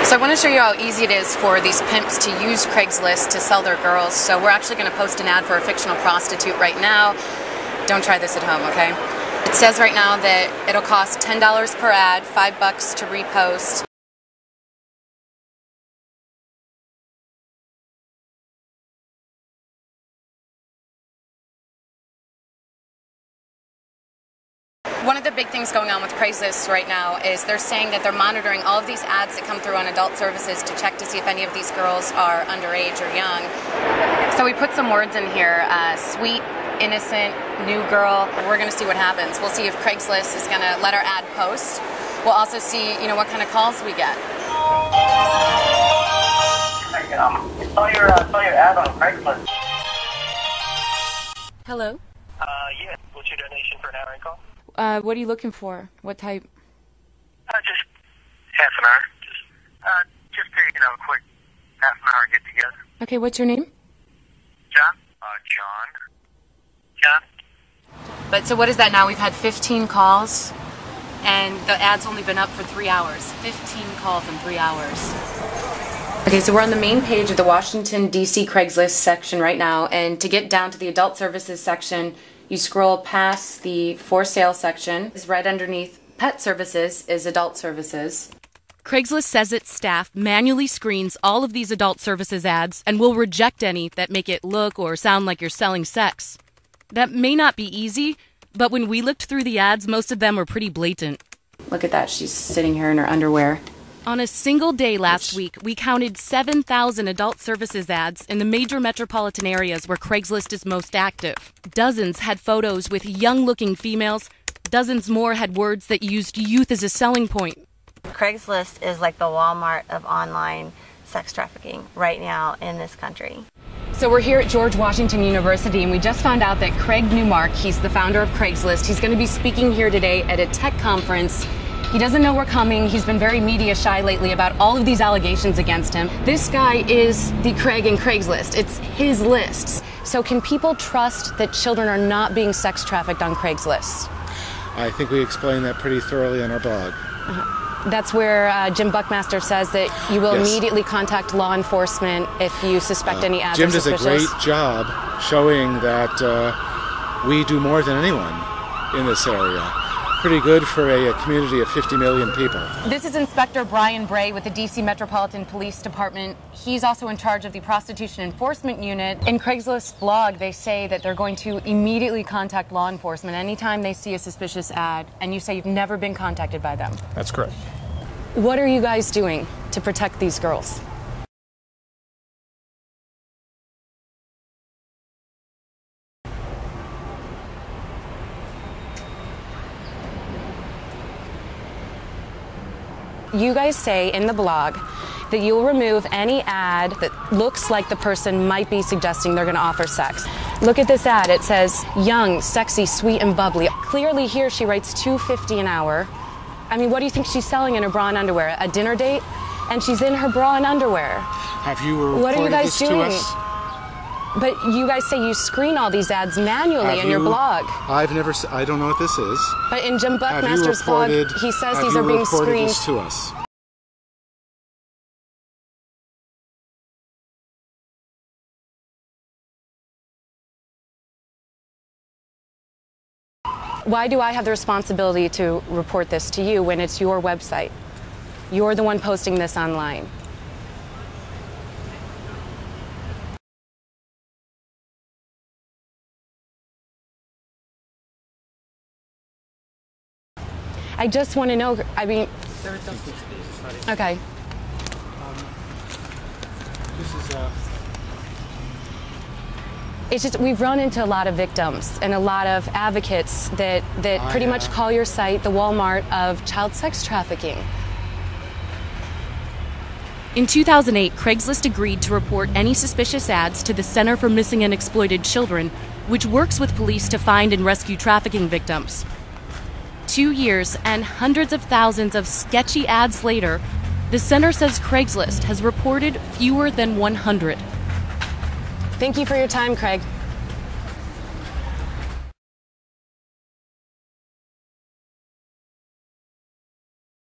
So I want to show you how easy it is for these pimps to use Craigslist to sell their girls. So we're actually going to post an ad for a fictional prostitute right now. Don't try this at home, okay? It says right now that it'll cost $10 per ad, $5 to repost. One of the big things going on with Craigslist right now is they're saying that they're monitoring all of these ads that come through on adult services to check to see if any of these girls are underage or young. So we put some words in here, sweet, innocent, new girl. We're going to see what happens. We'll see if Craigslist is going to let our ad post. We'll also see, what kind of calls we get. Saw your ad on Craigslist. Hello? Yeah. What's your donation for an hour call? What are you looking for? What type? Just half an hour. Just a quick half an hour get together. Okay, what's your name? John? John? But so what is that now? We've had 15 calls, and the ad's only been up for 3 hours. 15 calls in 3 hours. Okay, so we're on the main page of the Washington, D.C. Craigslist section right now, and to get down to the adult services section, you scroll past the for sale section. Right underneath pet services is adult services. Craigslist says its staff manually screens all of these adult services ads and will reject any that make it look or sound like you're selling sex. That may not be easy, but when we looked through the ads, most of them were pretty blatant. Look at that, she's sitting here in her underwear. On a single day last week, we counted 7,000 adult services ads in the major metropolitan areas where Craigslist is most active. Dozens had photos with young-looking females. Dozens more had words that used youth as a selling point. Craigslist is like the Wal-Mart of online sex trafficking right now in this country. So we're here at George Washington University, and we just found out that Craig Newmark, he's the founder of Craigslist, he's going to be speaking here today at a tech conference. He doesn't know we're coming. He's been very media shy lately about all of these allegations against him. This guy is the Craig in Craigslist. It's his lists. So can people trust that children are not being sex trafficked on Craigslist? I think we explain that pretty thoroughly on our blog. That's where Jim Buckmaster says that you will immediately contact law enforcement if you suspect any ads Jim are suspicious. does a great job showing that we do more than anyone in this area. Pretty good for a community of 50 million people. This is Inspector Brian Bray with the D.C. Metropolitan Police Department. He's also in charge of the Prostitution Enforcement Unit. In Craigslist's blog, they say that they're going to immediately contact law enforcement anytime they see a suspicious ad, and you say you've never been contacted by them. That's correct. What are you guys doing to protect these girls? You guys say in the blog that you'll remove any ad that looks like the person might be suggesting they're going to offer sex. Look at this ad. It says, young, sexy, sweet, and bubbly. Clearly here she writes $2.50 an hour. I mean, what do you think she's selling in her bra and underwear? A dinner date? And she's in her bra and underwear. Have you reported what are you guys this doing? to us? But you guys say you screen all these ads manually in your blog. I don't know what this is. But in Jim Buckmaster's blog, he says these are being screened. This to us? Why do I have the responsibility to report this to you when it's your website? You're the one posting this online. I just want to know, I mean... Okay. It's just, we've run into a lot of victims and a lot of advocates that pretty much call your site the Wal-Mart of child sex trafficking. In 2008, Craigslist agreed to report any suspicious ads to the Center for Missing and Exploited Children, which works with police to find and rescue trafficking victims. 2 years and hundreds of thousands of sketchy ads later, the center says Craigslist has reported fewer than 100. Thank you for your time, Craig.